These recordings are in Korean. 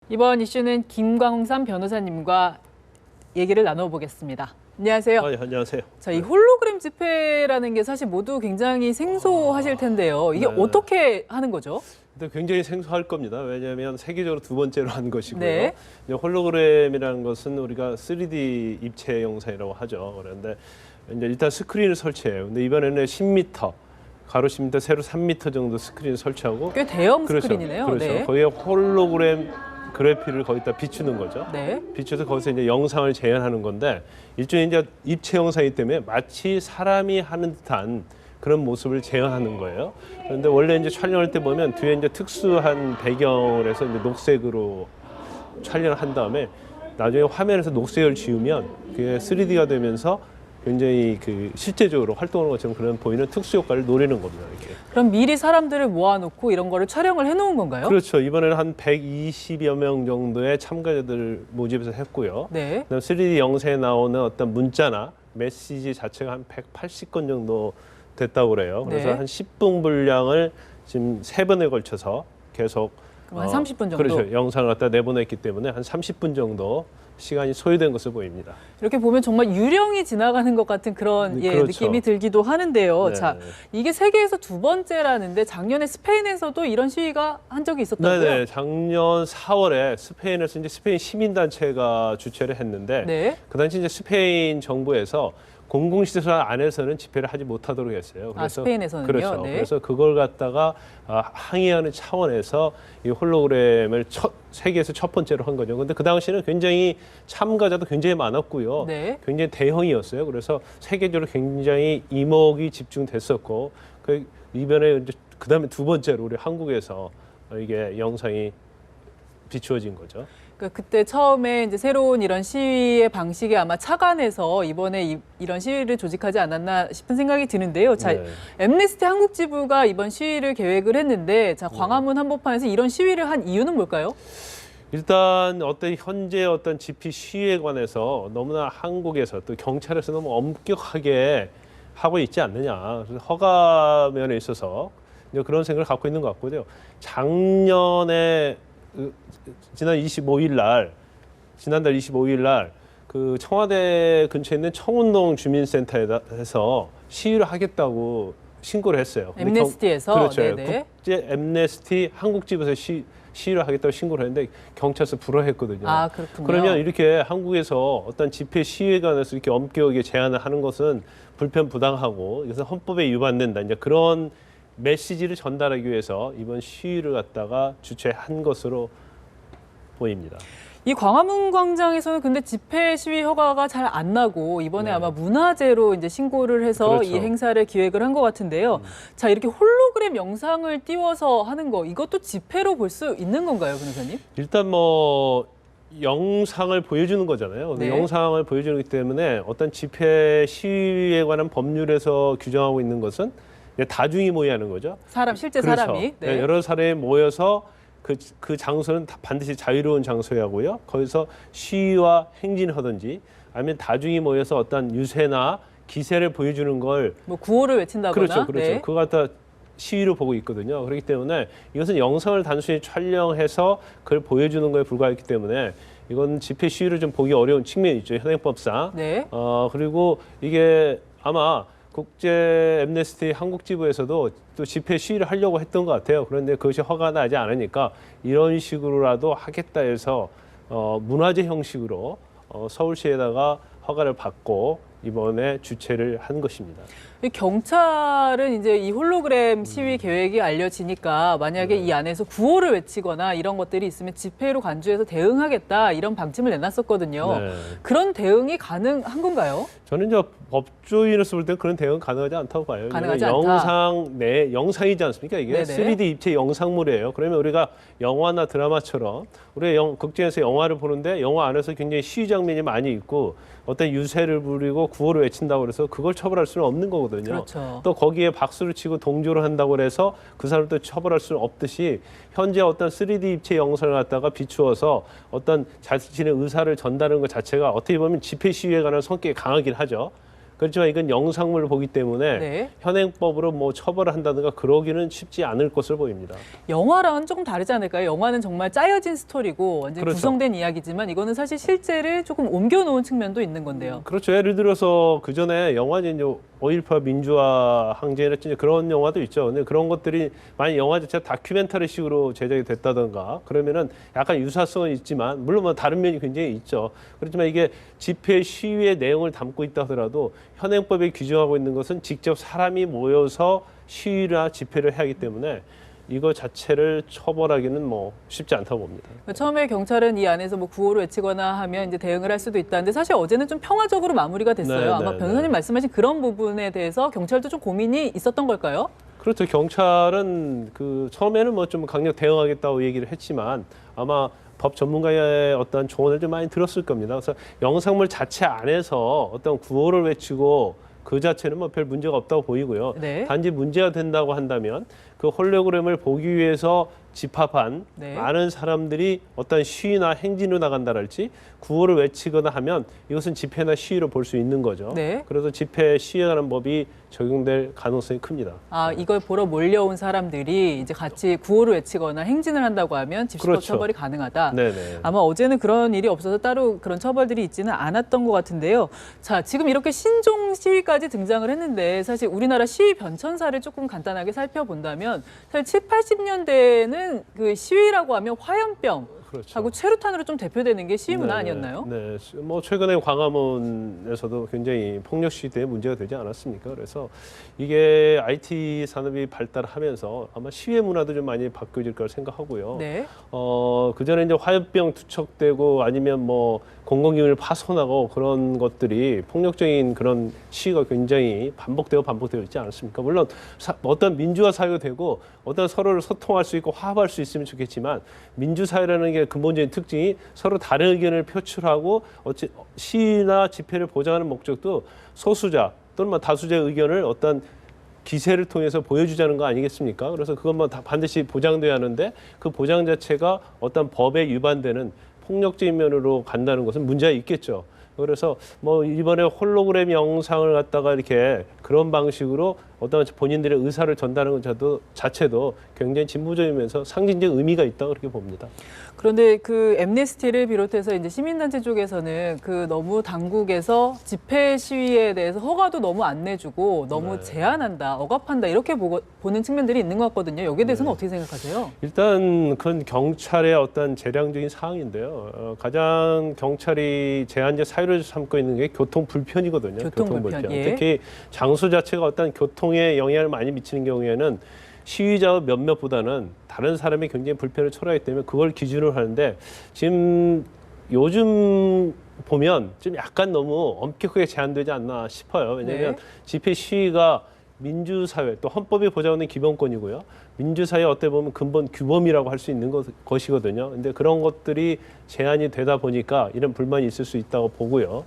이번 이슈는 김광삼 변호사님과 얘기를 나눠보겠습니다. 안녕하세요. 예, 안녕하세요. 자, 이 홀로그램 집회라는 게 사실 모두 굉장히 생소하실 텐데요. 이게 네. 어떻게 하는 거죠? 근데 굉장히 생소할 겁니다. 왜냐하면 세계적으로 두 번째로 한 것이고요. 네. 이제 홀로그램이라는 것은 우리가 3D 입체 영상이라고 하죠. 그런데 이제 일단 스크린을 설치해요. 근데 이번에는 10m, 가로 10m, 세로 3m 정도 스크린을 설치하고 꽤 대형 그렇죠. 스크린이네요. 그렇죠. 네. 거기에 홀로그램 그래픽을 거기다 비추는 거죠. 네. 비춰서 거기서 이제 영상을 재현하는 건데 일종의 이제 입체 영상이기 때문에 마치 사람이 하는 듯한 그런 모습을 재현하는 거예요. 그런데 원래 이제 촬영할 때 보면 뒤에 이제 특수한 배경을 해서 이제 녹색으로 촬영을 한 다음에 나중에 화면에서 녹색을 지우면 그게 3D가 되면서 굉장히 그 실제적으로 활동하는 것처럼 그런 보이는 특수 효과를 노리는 겁니다. 이렇게. 그럼 미리 사람들을 모아놓고 이런 거를 촬영을 해놓은 건가요? 그렇죠. 이번에는 한 120여 명 정도의 참가자들 모집해서 했고요. 네. 그다음 3D 영상에 나오는 어떤 문자나 메시지 자체가 한 180건 정도 됐다고 그래요. 그래서 네. 한 10분 분량을 지금 3번에 걸쳐서 계속 그럼 한 30분 정도? 그렇죠. 영상을 갖다 내보냈기 때문에 한 30분 정도 시간이 소요된 것으로 보입니다. 이렇게 보면 정말 유령이 지나가는 것 같은 그런 그렇죠. 느낌이 들기도 하는데요. 네. 자, 이게 세계에서 두 번째라는데 작년에 스페인에서도 이런 시위가 한 적이 있었다고요? 네네. 작년 4월에 스페인에서 이제 스페인 시민단체가 주최를 했는데 네. 그 당시 이제 스페인 정부에서 공공시설 안에서는 집회를 하지 못하도록 했어요. 스페인에서는요? 그렇죠. 네. 그래서 그걸 갖다가 항의하는 차원에서 이 홀로그램을 세계에서 첫 번째로 한 거죠. 근데 그 당시는 굉장히 참가자도 굉장히 많았고요. 네. 굉장히 대형이었어요. 그래서 세계적으로 굉장히 이목이 집중됐었고 이번에 이제 그다음에 두 번째로 우리 한국에서 이게 영상이 비추어진 거죠. 그러니까 그때 처음에 이제 새로운 이런 시위의 방식이 아마 착안해서 이번에 이런 시위를 조직하지 않았나 싶은 생각이 드는데요. 자, 네. 앰네스티 한국 지부가 이번 시위를 계획을 했는데, 자, 광화문 한복판에서 이런 시위를 한 이유는 뭘까요? 일단 현재 집회 시위에 관해서 너무나 한국에서 또 경찰에서 너무 엄격하게 하고 있지 않느냐. 그래서 허가 면에 있어서 이제 그런 생각을 갖고 있는 것 같고요. 작년에 지난달 25일 날 그 청와대 근처에 있는 청운동 주민센터에서 시위를 하겠다고 신고를 했어요. 앰네스티에서? 그렇죠. 네네. 국제 앰네스티 한국집에서 시위를 하겠다고 신고를 했는데 경찰서 불허했거든요. 아, 그렇군요. 그러면 이렇게 한국에서 어떤 집회 시위에 관해서 이렇게 엄격하게 제한을 하는 것은 불편부당하고 그래서 헌법에 위반된다. 이제 그런 메시지를 전달하기 위해서 이번 시위를 갖다가 주최한 것으로 보입니다. 이 광화문 광장에서는 근데 집회 시위 허가가 잘 안 나고 이번에 네. 아마 문화재로 이제 신고를 해서 그렇죠. 이 행사를 기획을 한 것 같은데요. 자, 이렇게 홀로그램 영상을 띄워서 하는 거 이것도 집회로 볼 수 있는 건가요, 변호사님? 일단 영상을 보여주는 거잖아요. 네. 영상을 보여주기 때문에 어떤 집회 시위에 관한 법률에서 규정하고 있는 것은 이제 다중이 모이하는 거죠. 실제 그렇죠. 사람이. 네. 여러 사람이 모여서 그 장소는 반드시 자유로운 장소야고요. 거기서 시위와 행진을 하든지 아니면 다중이 모여서 어떤 유세나 기세를 보여주는 걸 뭐 구호를 외친다거나. 그렇죠. 네. 그거 갖다 시위로 보고 있거든요. 그렇기 때문에 이것은 영상을 단순히 촬영해서 그걸 보여주는 거에 불과했기 때문에 이건 집회 시위를 좀 보기 어려운 측면이 있죠. 현행법상. 네. 그리고 이게 아마 국제 앰네스티 한국 지부에서도 또 집회 시위를 하려고 했던 것 같아요. 그런데 그것이 허가 나지 않으니까 이런 식으로라도 하겠다 해서 문화재 형식으로 서울시에다가 허가를 받고 이번에 주최를 한 것입니다. 이 경찰은 이제 이 홀로그램 시위 계획이 알려지니까 만약에 이 안에서 구호를 외치거나 이런 것들이 있으면 집회로 간주해서 대응하겠다 이런 방침을 내놨었거든요. 네. 그런 대응이 가능한 건가요? 저는 이제 법조인으로서 볼 때는 그런 대응은 가능하지 않다고 봐요. 가능하지 않다. 영상이지 않습니까? 이게 네네. 3D 입체 영상물이에요. 그러면 우리가 영화나 드라마처럼 우리가 극장에서 영화를 보는데 영화 안에서 굉장히 시위 장면이 많이 있고 어떤 유세를 부리고 구호를 외친다고 그래서 그걸 처벌할 수는 없는 거거든요. 그렇죠. 또 거기에 박수를 치고 동조를 한다고 해서 그 사람을 또 처벌할 수는 없듯이 현재 어떤 3D 입체 영상을 갖다가 비추어서 어떤 자신의 의사를 전달하는 것 자체가 어떻게 보면 집회 시위에 관한 성격이 강하긴 하죠. 그렇지만 이건 영상물을 보기 때문에 네. 현행법으로 뭐 처벌을 한다든가 그러기는 쉽지 않을 것으로 보입니다. 영화랑은 조금 다르지 않을까요? 영화는 정말 짜여진 스토리고 완전히 그렇죠. 구성된 이야기지만 이거는 사실 실제를 조금 옮겨놓은 측면도 있는 건데요. 그렇죠. 예를 들어서 그 전에 영화제 이제 5.18 민주화 항쟁이라든지 그런 영화도 있죠. 근데 그런 것들이 만약 영화 자체가 다큐멘터리식으로 제작이 됐다든가 그러면은 약간 유사성은 있지만 물론 뭐 다른 면이 굉장히 있죠. 그렇지만 이게 집회 시위의 내용을 담고 있다 하더라도 현행법에 규정하고 있는 것은 직접 사람이 모여서 시위나 집회를 해야 하기 때문에 이거 자체를 처벌하기는 뭐 쉽지 않다고 봅니다. 처음에 경찰은 이 안에서 뭐 구호를 외치거나 하면 이제 대응을 할 수도 있다는데 사실 어제는 좀 평화적으로 마무리가 됐어요. 네, 아마 네, 변호사님 네. 말씀하신 그런 부분에 대해서 경찰도 좀 고민이 있었던 걸까요? 그렇죠. 경찰은 그 처음에는 뭐 좀 강력 대응하겠다고 얘기를 했지만 아마 법 전문가의 어떤 조언을 좀 많이 들었을 겁니다. 그래서 영상물 자체 안에서 어떤 구호를 외치고 그 자체는 뭐 별 문제가 없다고 보이고요. 네. 단지 문제가 된다고 한다면 그 홀로그램을 보기 위해서 집합한 네. 많은 사람들이 어떤 시위나 행진으로 나간다랄지 구호를 외치거나 하면 이것은 집회나 시위로 볼 수 있는 거죠. 네. 그래서 집회 시위라는 법이 적용될 가능성이 큽니다. 아, 이걸 보러 몰려온 사람들이 이제 같이 구호를 외치거나 행진을 한다고 하면 집시법 그렇죠. 처벌이 가능하다. 네네. 아마 어제는 그런 일이 없어서 따로 그런 처벌들이 있지는 않았던 것 같은데요. 자, 지금 이렇게 신종 시위까지 등장을 했는데 사실 우리나라 시위 변천사를 조금 간단하게 살펴본다면 사실 7, 80년대에는 그 시위라고 하면 화염병 그렇죠. 하고 최루탄으로 좀 대표되는 게 시위 문화 네네. 아니었나요? 네, 뭐 최근에 광화문에서도 굉장히 폭력 시위 때문에 문제가 되지 않았습니까? 그래서 이게 IT 산업이 발달하면서 아마 시위 문화도 좀 많이 바뀌어질 거라 생각하고요. 네. 그 전에 이제 화염병 투척되고 아니면 뭐 공공기밀 파손하고 그런 것들이 폭력적인 그런 시위가 굉장히 반복되고 있지 않습니까? 물론 어떤 민주화 사회가 되고 어떤 서로를 소통할 수 있고 화합할 수 있으면 좋겠지만 민주사회라는 게 근본적인 특징이 서로 다른 의견을 표출하고 시위나 집회를 보장하는 목적도 소수자 또는 뭐 다수자의 의견을 어떤 기세를 통해서 보여주자는 거 아니겠습니까? 그래서 그것만 다 반드시 보장돼야 하는데 그 보장 자체가 어떤 법에 위반되는 폭력적인 면으로 간다는 것은 문제가 있겠죠. 그래서 뭐 이번에 홀로그램 영상을 갖다가 이렇게 그런 방식으로 어떤 본인들의 의사를 전달하는 것 자체도 굉장히 진보적이면서 상징적 의미가 있다고 그렇게 봅니다. 그런데 그 엠네스티를 비롯해서 이제 시민단체 쪽에서는 그 너무 당국에서 집회 시위에 대해서 허가도 너무 안 내주고 너무 네. 제한한다, 억압한다 이렇게 보는 측면들이 있는 것 같거든요. 여기에 대해서는 어떻게 생각하세요? 일단 그건 경찰의 어떤 재량적인 사항인데요. 가장 경찰이 제한적 사유를 삼고 있는 게 교통 불편이거든요. 교통 불편, 예. 특히 장소 자체가 어떤 교통에 영향을 많이 미치는 경우에는 시위자 몇몇보다는 다른 사람이 굉장히 불편을 초래하기 때문에 그걸 기준으로 하는데 지금 요즘 보면 좀 약간 너무 엄격하게 제한되지 않나 싶어요. 왜냐하면 네. 집회 시위가 민주사회 또 헌법이 보장하는 기본권이고요. 민주사회의 어떻게 보면 근본 규범이라고 할 수 있는 것이거든요. 근데 그런 것들이 제한이 되다 보니까 이런 불만이 있을 수 있다고 보고요.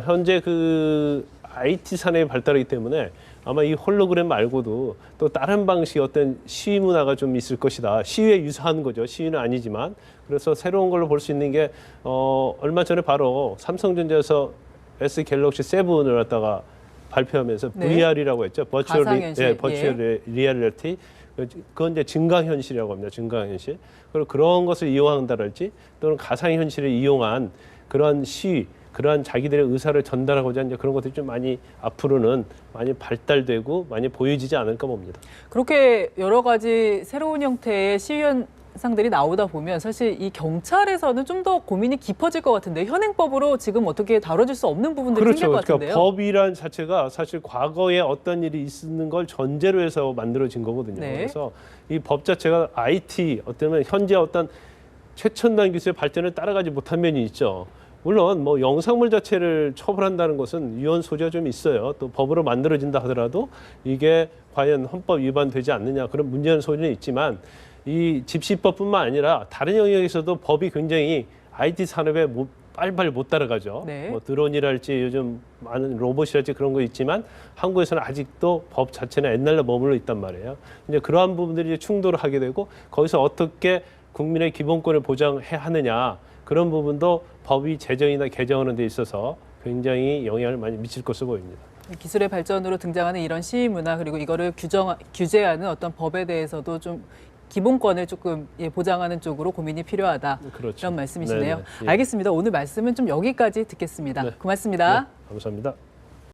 현재 그 IT 산업이 발달하기 때문에 아마 이 홀로그램 말고도 또 다른 방식의 어떤 시위 문화가 좀 있을 것이다. 시위에 유사한 거죠. 시위는 아니지만. 그래서 새로운 걸로 볼 수 있는 게 얼마 전에 바로 삼성전자에서 S 갤럭시 7을 갖다가 발표하면서 네. VR이라고 했죠. 가상현실, 버추얼 리얼리티. 그건 이제 증강현실이라고 합니다. 증강현실. 그리고 그런 것을 이용한다랄지 또는 가상현실을 이용한 그런 시위, 그러한 자기들의 의사를 전달하고자 하는 그런 것들이 좀 많이 앞으로는 많이 발달되고 많이 보여지지 않을까 봅니다. 그렇게 여러 가지 새로운 형태의 시위 현상들이 나오다 보면 사실 이 경찰에서는 좀 더 고민이 깊어질 것 같은데 현행법으로 지금 어떻게 다뤄질 수 없는 부분들이 그렇죠. 생길 것 같은데요. 그러니까 법이란 자체가 사실 과거에 어떤 일이 있는 걸 전제로 해서 만들어진 거거든요. 네. 그래서 이 법 자체가 IT 어쩌면 현재 어떤 최첨단 기술의 발전을 따라가지 못한 면이 있죠. 물론 뭐 영상물 자체를 처벌한다는 것은 위헌 소지가 좀 있어요. 또 법으로 만들어진다 하더라도 이게 과연 헌법 위반되지 않느냐 그런 문제는 소지는 있지만 이 집시법뿐만 아니라 다른 영역에서도 법이 굉장히 IT 산업에 빨리빨리 못 따라가죠. 네. 뭐 드론이랄지 요즘 많은 로봇이랄지 그런 거 있지만 한국에서는 아직도 법 자체는 옛날로 머물러 있단 말이에요. 이제 그러한 부분들이 이제 충돌을 하게 되고 거기서 어떻게 국민의 기본권을 보장해야 하느냐 그런 부분도 법이 제정이나 개정하는 데 있어서 굉장히 영향을 많이 미칠 것으로 보입니다. 기술의 발전으로 등장하는 이런 시위 문화 그리고 이거를 규제하는 어떤 법에 대해서도 좀 기본권을 조금 보장하는 쪽으로 고민이 필요하다. 그렇죠. 이런 말씀이시네요. 네네. 예. 알겠습니다. 오늘 말씀은 좀 여기까지 듣겠습니다. 네. 고맙습니다. 네, 감사합니다.